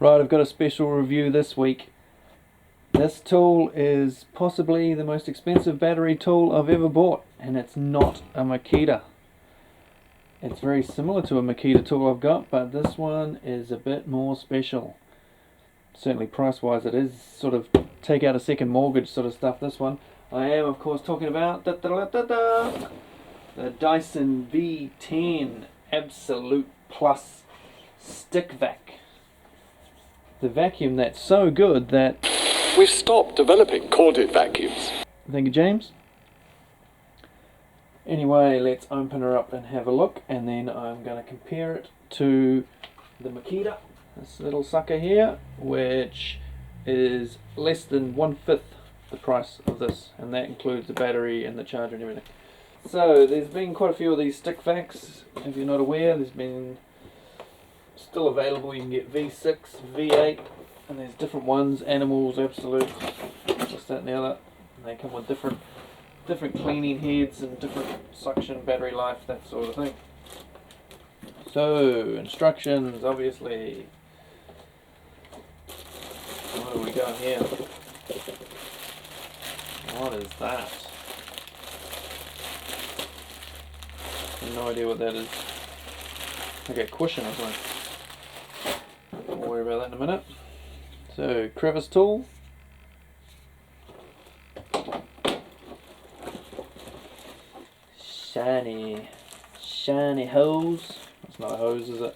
Right, I've got a special review this week. This tool is possibly the most expensive battery tool I've ever bought, and it's not a Makita. It's very similar to a Makita tool I've got, but this one is a bit more special. Certainly price wise it is sort of take out a second mortgage sort of stuff, this one. I am of course talking about the Dyson V10 Absolute Plus Stick Vac. The vacuum that's so good that we've stopped developing corded vacuums. Thank you, James. Anyway, let's open her up and have a look, and then I'm going to compare it to the Makita, this little sucker here, which is less than 1/5 the price of this, and that includes the battery and the charger and everything. So there's been quite a few of these stick vacs. If you're not aware, there's been still available. You can get V6, V8, and there's different ones, animals, absolute, this, that and the other, and they come with different cleaning heads and different suction, battery life, that sort of thing. So, instructions, obviously. What have we got here? What is that? I have no idea what that is. Like a cushion or something. We'll worry about that in a minute. So, crevice tool. Shiny hose. That's not a hose, is it?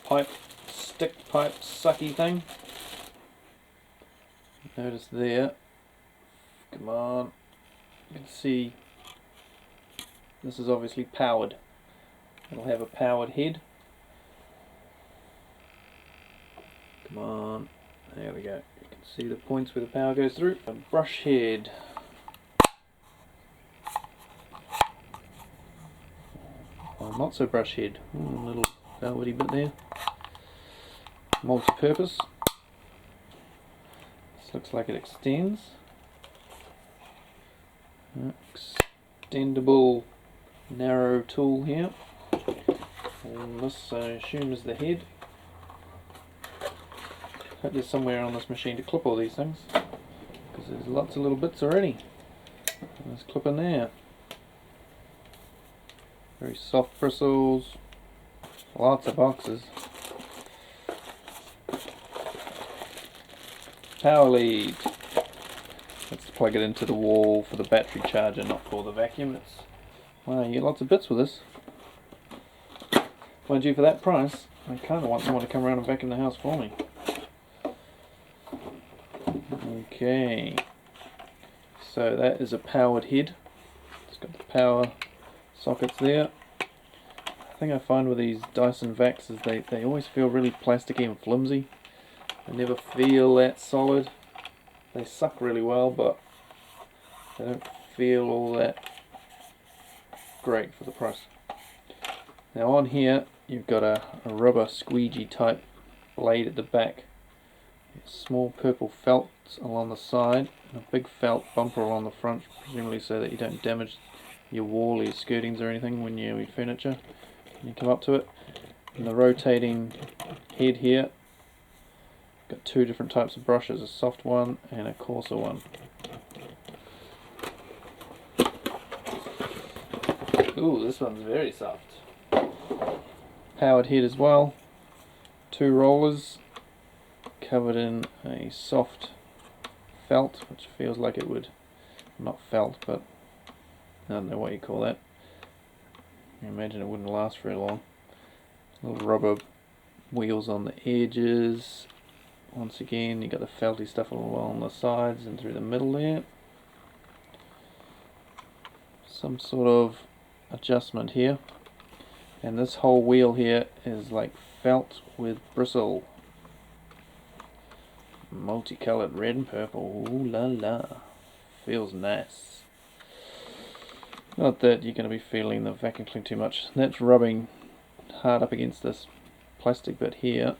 Pipe, stick pipe, sucky thing. Notice there. Come on. You can see this is obviously powered. It'll have a powered head. Come on. There we go. You can see the points where the power goes through. A brush head. Well, not so brush head. A little velvety bit there. Multi-purpose. This looks like it extends. Extendable narrow tool here. And this I assume is the head. Hope there's somewhere on this machine to clip all these things, because there's lots of little bits already. There's clip in there. Very soft bristles. Lots of boxes. Power lead. Let's plug it into the wall for the battery charger, not for the vacuum. Wow, you get lots of bits with this. Mind you, for that price, I kind of want someone to come around and vacuum the house for me. Okay, so that is a powered head. It's got the power sockets there. The thing I find with these Dyson Vacs is they always feel really plasticky and flimsy. They never feel that solid. They suck really well, but they don't feel all that great for the price. Now on here you've got a rubber squeegee type blade at the back. Small purple felt along the side, and a big felt bumper along the front, presumably so that you don't damage your wall or your skirtings or anything when you have furniture when you come up to it. And the rotating head here, got two different types of brushes, a soft one and a coarser one. Ooh, this one's very soft. Powered head as well, two rollers covered in a soft felt, which feels like it would, not felt, but I don't know what you call that. I imagine it wouldn't last very long. Little rubber wheels on the edges. Once again, you got the felty stuff along the sides and through the middle there. Some sort of adjustment here. And this whole wheel here is like felt with bristle. Multicolored red and purple. Ooh la la. Feels nice. Not that you're going to be feeling the vacuum clean too much. That's rubbing hard up against this plastic bit here,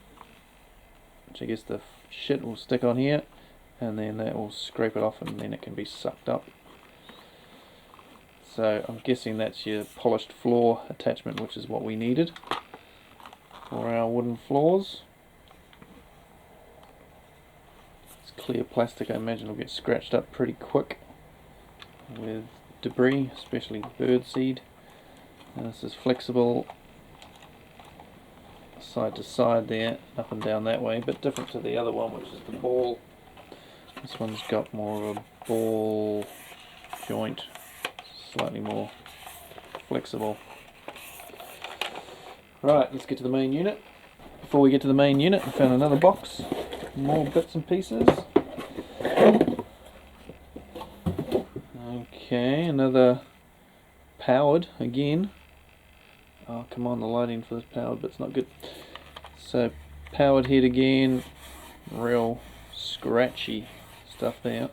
which I guess the shit will stick on here, and then that will scrape it off, and then it can be sucked up. So I'm guessing that's your polished floor attachment, which is what we needed for our wooden floors. clear plastic, I imagine, will get scratched up pretty quick with debris, especially birdseed. And this is flexible side to side there, up and down that way, but different to the other one, which is the ball. This one's got more of a ball joint, slightly more flexible. Right, let's get to the main unit. Before we get to the main unit, I found another box, more bits and pieces. Okay, another powered again. Oh, come on, the lighting for this powered bit's not good. So, powered head again, real scratchy stuff there,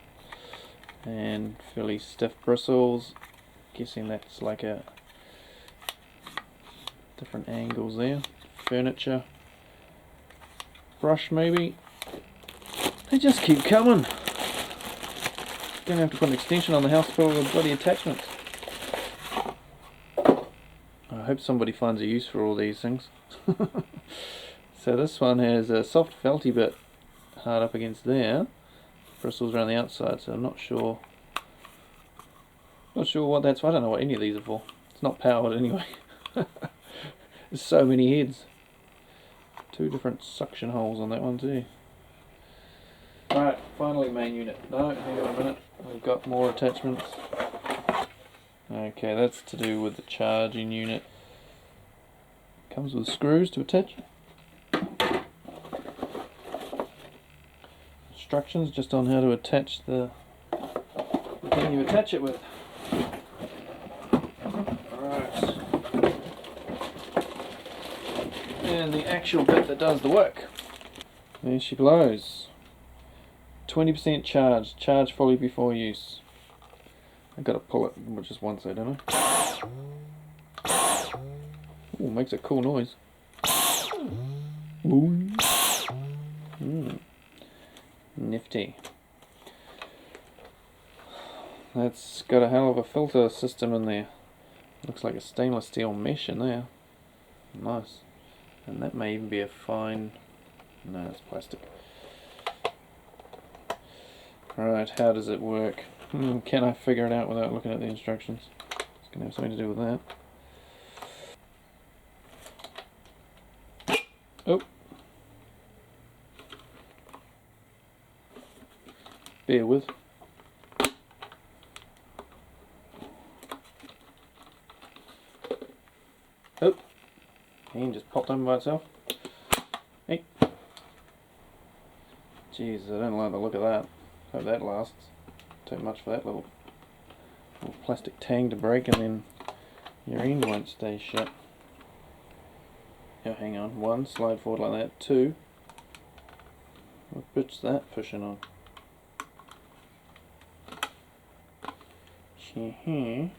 and fairly stiff bristles. Guessing that's like a different angles there. Furniture brush maybe. They just keep coming. Gonna have to put an extension on the house for all the bloody attachments. I hope somebody finds a use for all these things. So this one has a soft felty bit hard up against there, bristles around the outside, so I'm not sure what that's for. I don't know what any of these are for. It's not powered anyway. There's so many heads. 2 different suction holes on that one too. Right, finally main unit. No, hang on a minute. We've got more attachments. Okay, that's to do with the charging unit. Comes with screws to attach. Instructions just on how to attach the thing you attach it with. Alright. And the actual bit that does the work. There she blows. 20% charge. Charge fully before use. I've got to pull it just once though, don't I? Ooh, makes a cool noise. Ooh. Nifty. That's got a hell of a filter system in there. Looks like a stainless steel mesh in there. Nice. And that may even be a fine... No, it's plastic. Right, how does it work? Can I figure it out without looking at the instructions? It's going to have something to do with that. Oh! Bear with. Oh! Hand just popped open by itself. Hey! Jeez, I don't like the look of that. Hope that lasts. Too much for that little plastic tang to break, and then your end won't stay shut. Oh, hang on. 1, slide forward like that. 2, what bit's that pushing on? And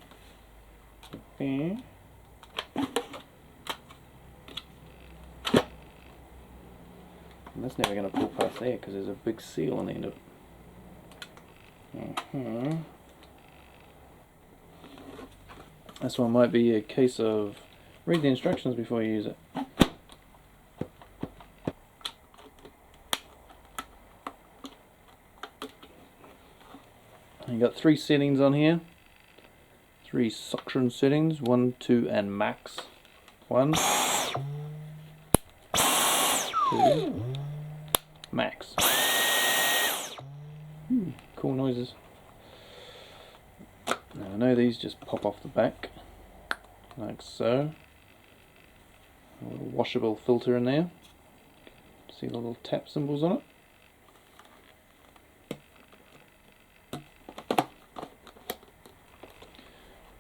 that's never going to pull past there because there's a big seal on the end of it. This one might be a case of read the instructions before you use it. You got 3 settings on here. 3 suction settings, 1, 2, and max. 1, 2, max. Cool noises. Now I know these just pop off the back, like so. A little washable filter in there. See the little tap symbols on it?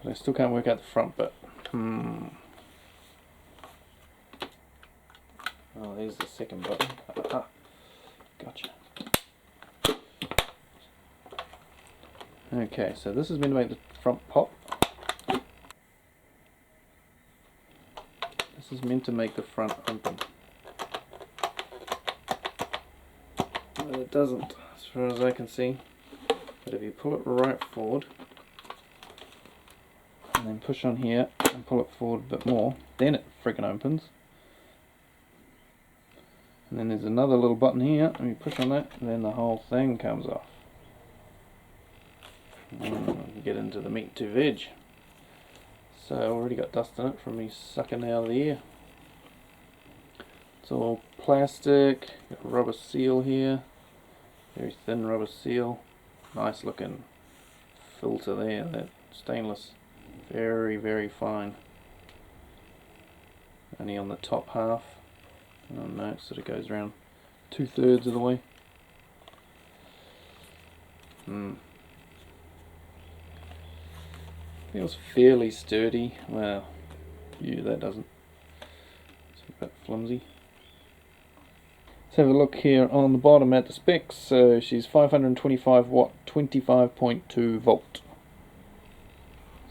But I still can't work out the front bit. Oh, there's the second button. Aha. Gotcha. Okay, so this is meant to make the front pop. This is meant to make the front open. But it doesn't, as far as I can see. But if you pull it right forward, and then push on here, and pull it forward a bit more, then it friggin' opens. And then there's another little button here, and you push on that, and then the whole thing comes off. You get into the meat to veg. So I already got dust in it from me sucking out of the air. It's all plastic, got a rubber seal here, very thin rubber seal, nice looking filter there, that stainless, very very fine. Only on the top half. Oh no, it sort of goes around 2/3 of the way. Feels fairly sturdy. Well, that doesn't. It's a bit flimsy. Let's have a look here on the bottom at the specs. So she's 525 watt, 25.2 volt.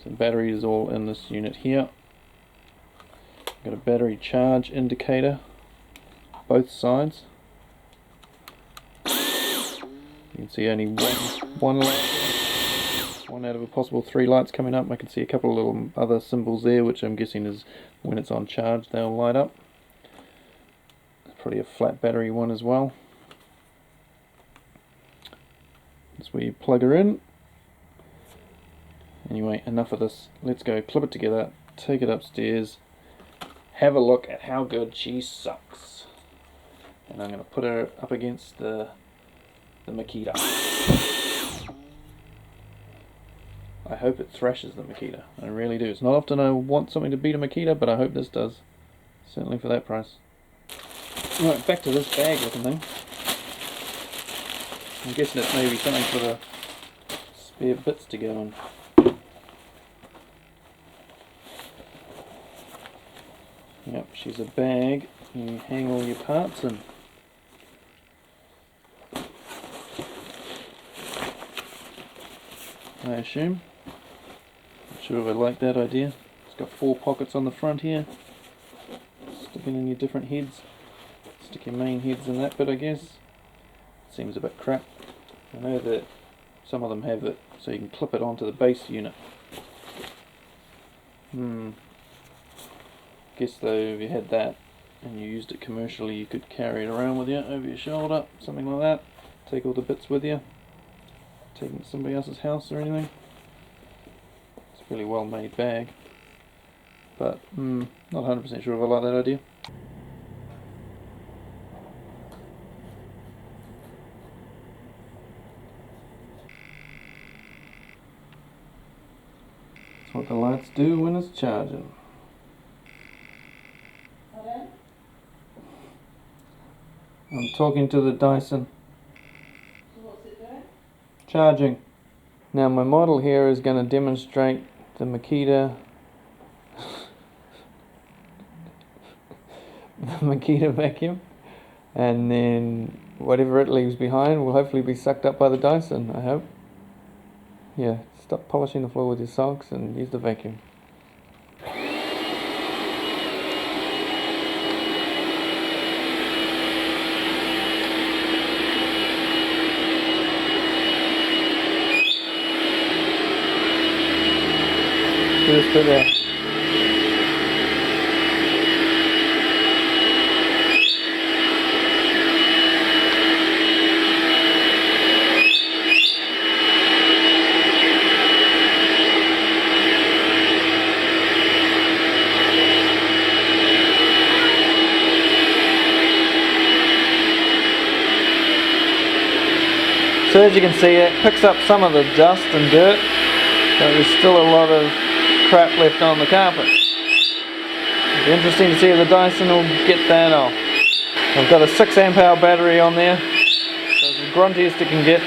So battery is all in this unit here. Got a battery charge indicator, both sides. You can see only one light, one out of a possible 3 lights coming up. I can see a couple of little other symbols there, which I'm guessing is when it's on charge they'll light up. Probably a flat battery one as well. That's where you plug her in. Anyway, enough of this. Let's go clip it together, take it upstairs, have a look at how good she sucks. And I'm going to put her up against the Makita. I hope it thrashes the Makita. I really do. It's not often I want something to beat a Makita, but I hope this does. Certainly for that price. Right, back to this bag looking thing. I'm guessing it's maybe something for the spare bits to go in. Yep, she's a bag you hang all your parts in. I assume. Not sure if I like that idea. It's got 4 pockets on the front here. Sticking in your different heads. Stick your main heads in that bit, I guess. Seems a bit crap. I know that some of them have it so you can clip it onto the base unit. Guess though, if you had that and you used it commercially, you could carry it around with you over your shoulder, something like that. Take all the bits with you. Take it to somebody else's house or anything. It's a really well made bag. But not 100% sure if I like that idea. That's what the lights do when it's charging. I'm talking to the Dyson. So what's it doing? Charging. Now my model here is going to demonstrate the Makita the Makita vacuum, and then whatever it leaves behind will hopefully be sucked up by the Dyson, I hope. Yeah, stop polishing the floor with your socks and use the vacuum. Just put that. So as you can see, it picks up some of the dust and dirt, but there's still a lot of crap left on the carpet. It'll be interesting to see if the Dyson will get that off. I've got a 6 amp hour battery on there, so it's the gruntiest it can get.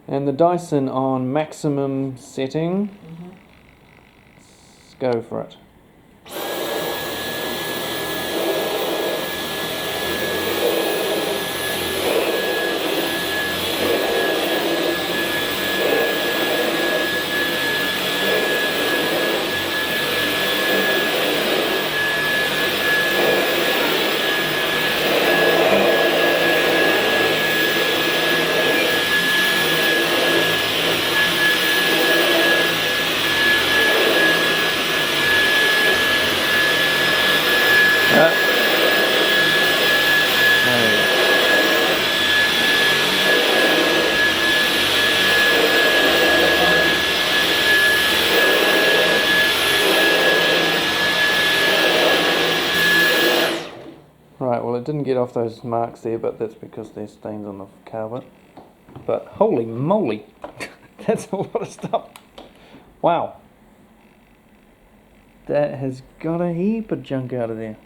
And the Dyson on maximum setting. Let's go for it. Right, well it didn't get off those marks there, but that's because there's stains on the carpet. But holy moly, that's a lot of stuff. Wow. That has got a heap of junk out of there.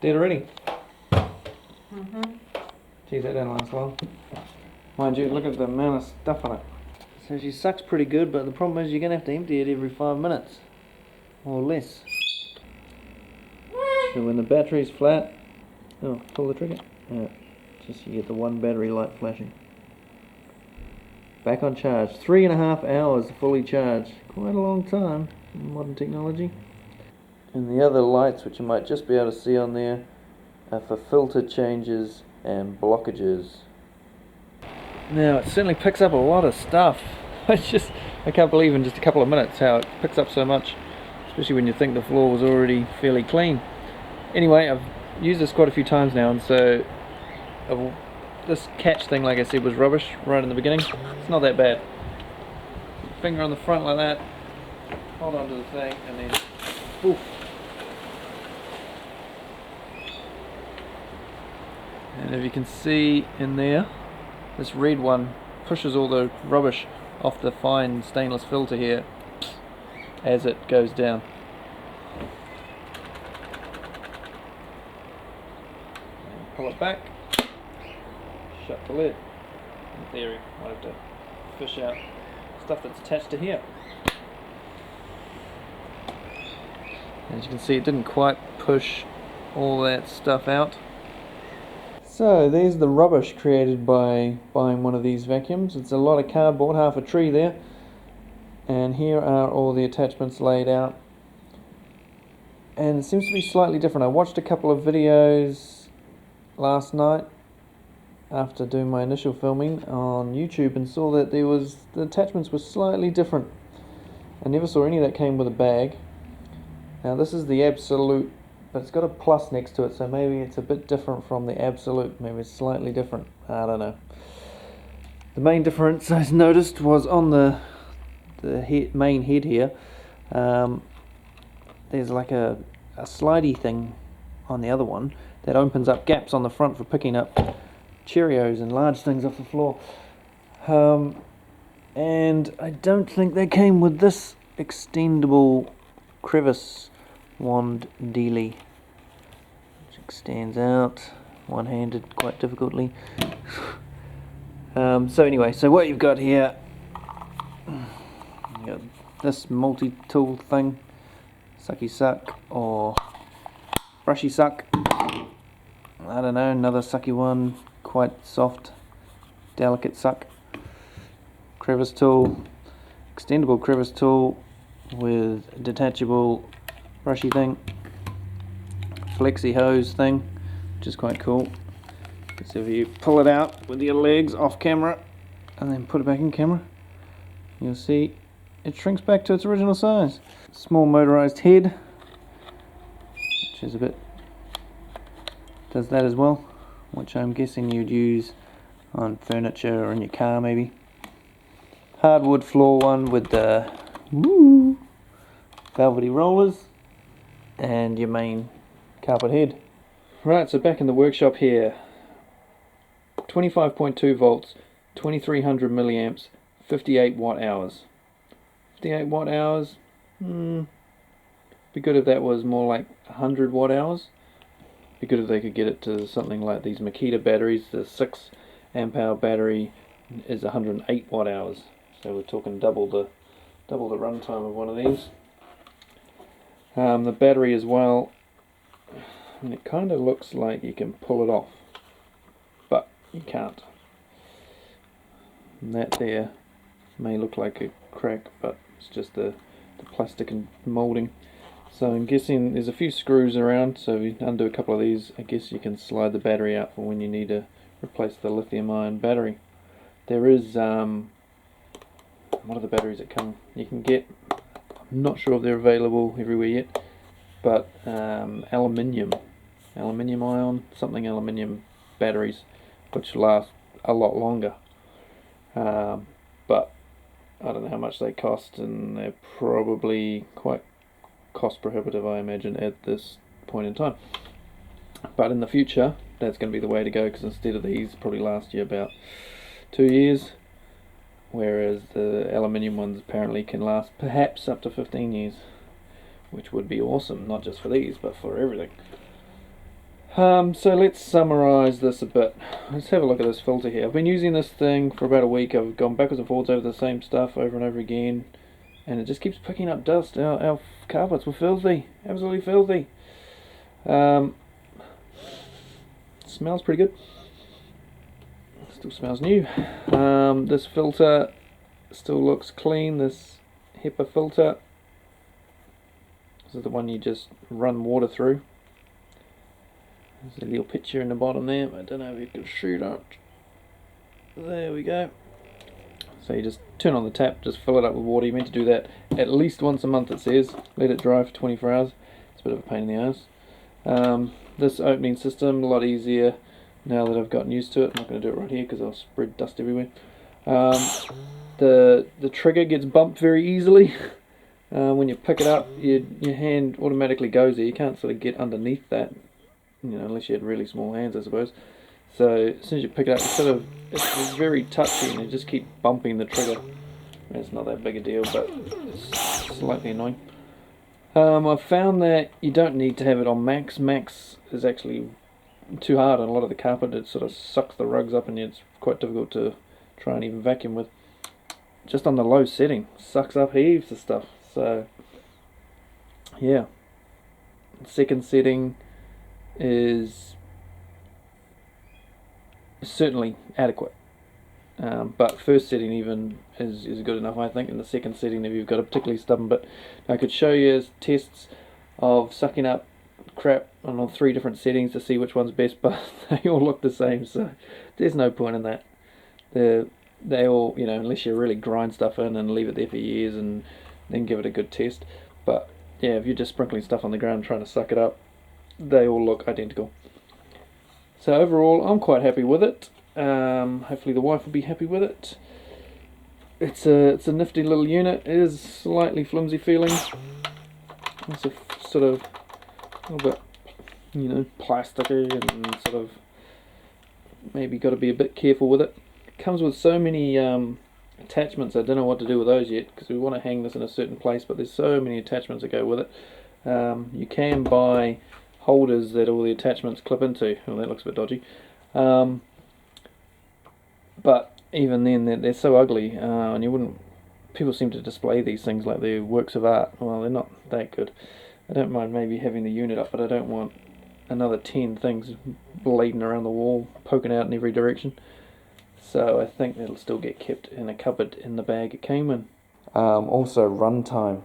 Dead already? Geez, that didn't last long. Mind you, look at the amount of stuff on it. So she sucks pretty good, but the problem is you're going to have to empty it every 5 minutes. Or less. So when the battery's flat... Oh, pull the trigger. Yeah, just you get the one battery light flashing. Back on charge. 3.5 hours fully charged. Quite a long time in modern technology. And the other lights, which you might just be able to see on there, are for filter changes and blockages. Now it certainly picks up a lot of stuff. I can't believe in just a couple of minutes how it picks up so much, especially when you think the floor was already fairly clean. Anyway, I've used this quite a few times now, and so this catch thing, like I said, was rubbish right in the beginning. It's not that bad. Finger on the front like that, hold on to the thing, and then oof. And if you can see in there, this red one pushes all the rubbish off the fine stainless filter here as it goes down. And pull it back, shut the lid. In theory, I have to fish out stuff that's attached to here. As you can see, it didn't quite push all that stuff out. So there's the rubbish created by buying one of these vacuums. It's a lot of cardboard, half a tree there. And here are all the attachments laid out. And it seems to be slightly different. I watched a couple of videos last night after doing my initial filming on YouTube and saw that the attachments were slightly different. I never saw any that came with a bag. Now this is the Absolute, but it's got a plus next to it, so maybe it's a bit different from the Absolute. Maybe it's slightly different. I don't know. The main difference I noticed was on the main head here. There's like a slidey thing on the other one that opens up gaps on the front for picking up Cheerios and large things off the floor. And I don't think they came with this extendable crevice wand dealy, which extends out one-handed quite difficultly. So anyway, so what you've got here, you got this multi-tool thing, sucky suck or brushy suck. I don't know, another sucky one, quite soft, delicate suck. Crevice tool, extendable crevice tool with detachable brushy thing, flexi hose thing, which is quite cool. So if you pull it out with your legs off camera and then put it back in camera, you'll see it shrinks back to its original size. Small motorized head, which is does that as well, which I'm guessing you'd use on furniture or in your car maybe. Hardwood floor one with the velvety rollers and your main carpet head. Right, so back in the workshop here, 25.2 volts, 2300 milliamps, 58 watt hours. 58 watt hours, be good if that was more like 100 watt hours. Be good if they could get it to something like these Makita batteries. The 6 amp hour battery is 108 watt hours. So we're talking double the runtime of one of these. The battery as well, and it kind of looks like you can pull it off, but you can't. And that there may look like a crack, but it's just the plastic and moulding. So I'm guessing there's a few screws around, so if you undo a couple of these, I guess you can slide the battery out for when you need to replace the lithium ion battery. There is, what are the batteries that come, you can get, I'm not sure if they're available everywhere yet, but aluminium ion, aluminium batteries, which last a lot longer. But I don't know how much they cost, and they're probably quite cost prohibitive, I imagine, at this point in time. But in the future, that's going to be the way to go, because instead of these, probably last you about 2 years, whereas the aluminium ones apparently can last perhaps up to 15 years, which would be awesome, not just for these, but for everything. So let's summarize this a bit. Let's have a look at this filter here. I've been using this thing for about a week. I've gone backwards and forwards over the same stuff over and over again, and it just keeps picking up dust. Our carpets were filthy, absolutely filthy. Smells pretty good. Still smells new. This filter still looks clean. This HEPA filter. This is the one you just run water through. There's a little picture in the bottom there. I don't know if you can shoot it. There we go. So you just turn on the tap, just fill it up with water. You're meant to do that at least once a month, it says. Let it dry for 24 hours. It's a bit of a pain in the ass. This opening system, a lot easier now that I've gotten used to it. I'm not going to do it right here because I'll spread dust everywhere. The trigger gets bumped very easily. When you pick it up, your hand automatically goes there. You can't sort of get underneath that, unless you had really small hands, I suppose. So as soon as you pick it up, it's very touchy, and you just keep bumping the trigger. It's not that big a deal, but it's slightly annoying. I've found that you don't need to have it on max. Max is actually too hard on a lot of the carpet. It sort of sucks the rugs up, and it's quite difficult to try and even vacuum with. Just on the low setting, sucks up heaps of stuff. So yeah, second setting is certainly adequate, but first setting even is good enough, I think. In the second setting, if you've got a particularly stubborn bit, I could show you tests of sucking up crap on 3 different settings to see which one's best, but they all look the same, so there's no point in that. They all, unless you really grind stuff in and leave it there for years and then give it a good test. But yeah, if you're just sprinkling stuff on the ground trying to suck it up, they all look identical. So overall, I'm quite happy with it. Hopefully the wife will be happy with it. It's a nifty little unit. It is slightly flimsy feeling. It's a sort of a little bit, plasticky, and sort of maybe got to be a bit careful with it. It comes with so many attachments. I don't know what to do with those yet, because we want to hang this in a certain place, but there's so many attachments that go with it. You can buy holders that all the attachments clip into. Well, that looks a bit dodgy. But even then, they're so ugly, and you wouldn't. People seem to display these things like they're works of art. Well, they're not that good. I don't mind maybe having the unit up, but I don't want another 10 things bleeding around the wall, poking out in every direction. So I think it'll still get kept in a cupboard in the bag it came in. Also, runtime.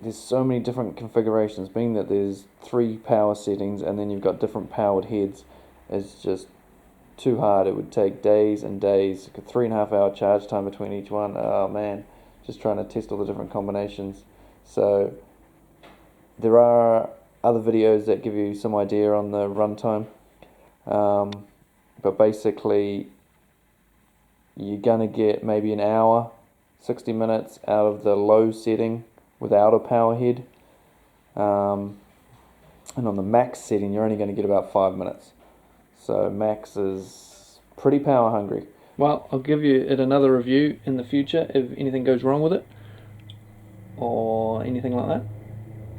There's so many different configurations, being that there's 3 power settings and then you've got different powered heads. It's just too hard. It would take days and days, 3.5 hour charge time between each one. Oh man, just trying to test all the different combinations. So there are other videos that give you some idea on the runtime, but basically you're gonna get maybe an hour, 60 minutes out of the low setting without a power head, and on the max setting you're only going to get about 5 minutes. So max is pretty power hungry. Well, I'll give you it another review in the future if anything goes wrong with it or anything like that.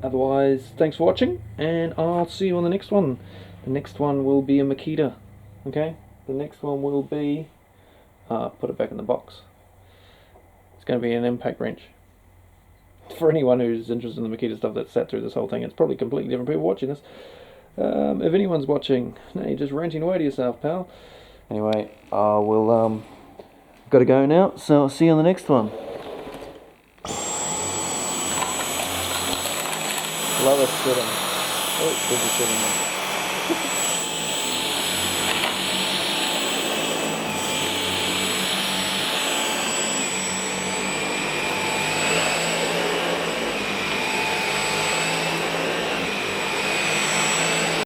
Otherwise, thanks for watching, and I'll see you on the next one. The next one will be a Makita. Okay, the next one will be put it back in the box. It's going to be an impact wrench. For anyone who's interested in the Makita stuff that sat through this whole thing, it's probably completely different people watching this. If anyone's watching, no, you're just ranting away to yourself, pal. Anyway, we'll got to go now, so I'll see you on the next one. Lowest setting. Oh, there's a setting there.